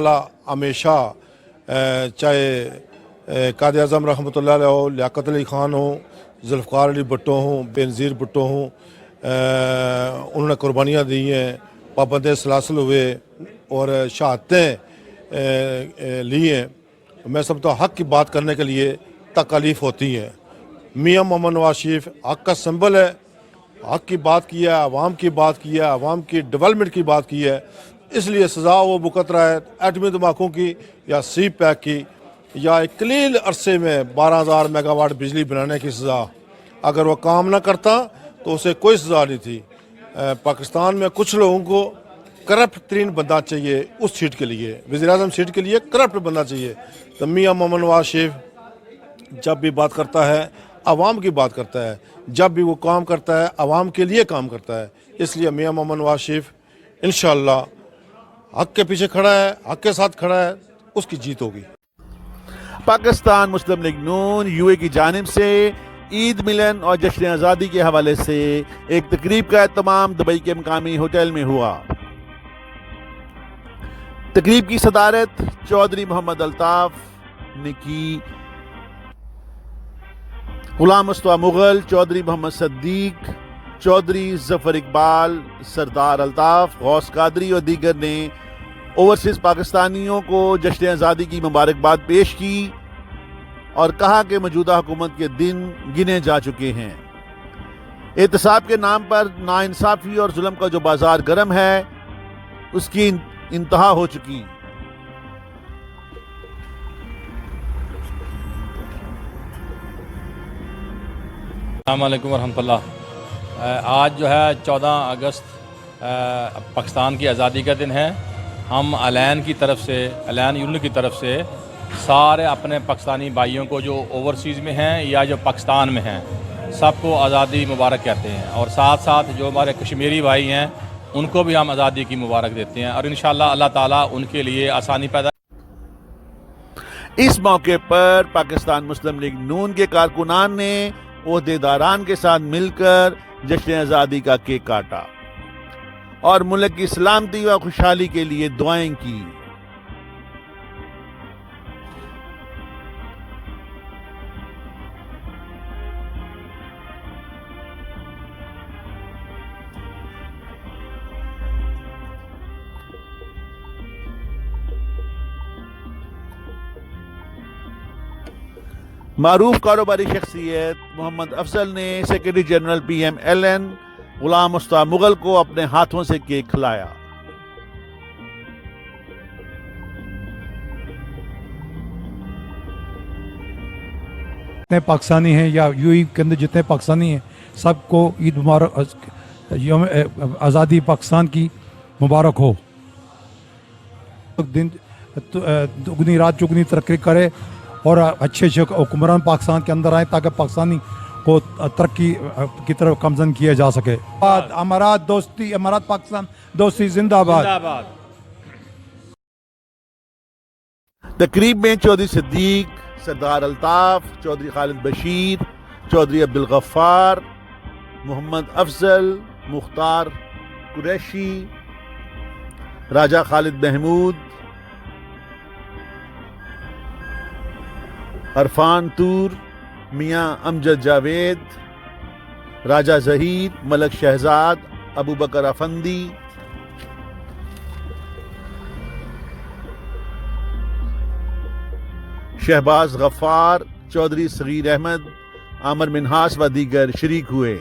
والا ہمیشہ چاہے قائد اعظم رحمۃ اللہ علیہ ہو، لیاقت علی خان ہوں، ذوالفقار علی بھٹو ہوں، بینظیر بھٹو ہوں، انہوں نے قربانیاں دی ہیں، پابند سلاسل ہوئے اور شہادتیں لی ہیں۔ میں سمجھتا ہوں حق کی بات کرنے کے لیے تکالیف ہوتی ہیں۔ میاں محمد نواز شریف حق کا سمبل ہے، حق کی بات کی ہے، عوام کی بات کی ہے، عوام کی ڈیولپمنٹ کی بات کی ہے، اس لیے سزا وہ بھگت رہا ہے ایٹمی دھماکوں کی یا سی پیک کی یا ایک قلیل عرصے میں 12,000 میگا واٹ بجلی بنانے کی سزا۔ اگر وہ کام نہ کرتا تو اسے کوئی سزا نہیں تھی۔ پاکستان میں کچھ لوگوں کو کرپٹ ترین بندہ چاہیے اس سیٹ کے لیے، وزیر اعظم سیٹ کے لیے کرپٹ بندہ چاہیے۔ تو میاں محمد نواز شریف جب بھی بات کرتا ہے عوام کی بات کرتا ہے، جب بھی وہ کام کرتا ہے عوام کے لیے کام کرتا ہے، اس لیے میاں محمد نواز شریف انشاءاللہ حق کے پیچھے کھڑا ہے، حق کے ساتھ کھڑا ہے، اس کی جیت ہوگی۔ پاکستان مسلم لیگ نون یو اے کی جانب سے عید ملن اور جشن آزادی کے حوالے سے ایک تقریب کا اہتمام دبئی کے مقامی ہوٹل میں ہوا۔ تقریب کی صدارت چودھری محمد الطاف نے کی۔ غلام مصطفیٰ مغل، چودھری محمد صدیق، چودھری ظفر اقبال، سردار الطاف، غوث قادری اور دیگر نے اوورسیز پاکستانیوں کو جشن آزادی کی مبارکباد پیش کی اور کہا کہ موجودہ حکومت کے دن گنے جا چکے ہیں۔ احتساب کے نام پر ناانصافی اور ظلم کا جو بازار گرم ہے اس کی انتہا ہو چکی۔ السلام علیکم ورحمۃ اللہ۔ آج جو ہے 14 اگست پاکستان کی آزادی کا دن ہے۔ ہم الین کی طرف سے، الین یونٹ کی طرف سے سارے اپنے پاکستانی بھائیوں کو جو اوورسیز میں ہیں یا جو پاکستان میں ہیں سب کو آزادی مبارک کہتے ہیں، اور ساتھ ساتھ جو ہمارے کشمیری بھائی ہیں ان کو بھی ہم آزادی کی مبارک دیتے ہیں، اور انشاءاللہ اللہ تعالیٰ ان کے لیے آسانی پیدا۔ اس موقع پر پاکستان مسلم لیگ نون کے کارکنان نے عہدیداران کے ساتھ مل کر جشن آزادی کا کیک کاٹا اور ملک کی سلامتی و خوشحالی کے لیے دعائیں کی۔ معروف کاروباری شخصیت محمد افضل نے secretary general P M L N Ghulam Mustafa Mughal کو اپنے ہاتھوں سے کیک کھلایا۔ جتنے پاکستانی ہیں یا یو اے کے اندر جتنے پاکستانی ہیں سب کو عید مبارک، یوم آزادی پاکستان کی مبارک ہو۔ دن دگنی رات چگنی ترقی کرے اور اچھے حکمران پاکستان کے اندر آئیں تاکہ پاکستانی کو ترقی کی طرف گامزن کیا جا سکے۔ امارات دوستی، امارات پاکستان دوستی زندہ باد۔ تقریب میں چودھری صدیق، سردار الطاف، چودھری خالد بشیر، چودھری عبدالغفار، محمد افضل، مختار قریشی، راجہ خالد محمود، عرفان طور، میاں امجد جاوید، راجہ ظہیر، ملک شہزاد، ابو بکر افندی، شہباز غفار، چودھری صغیر احمد، عامر منہاس و دیگر شریک ہوئے۔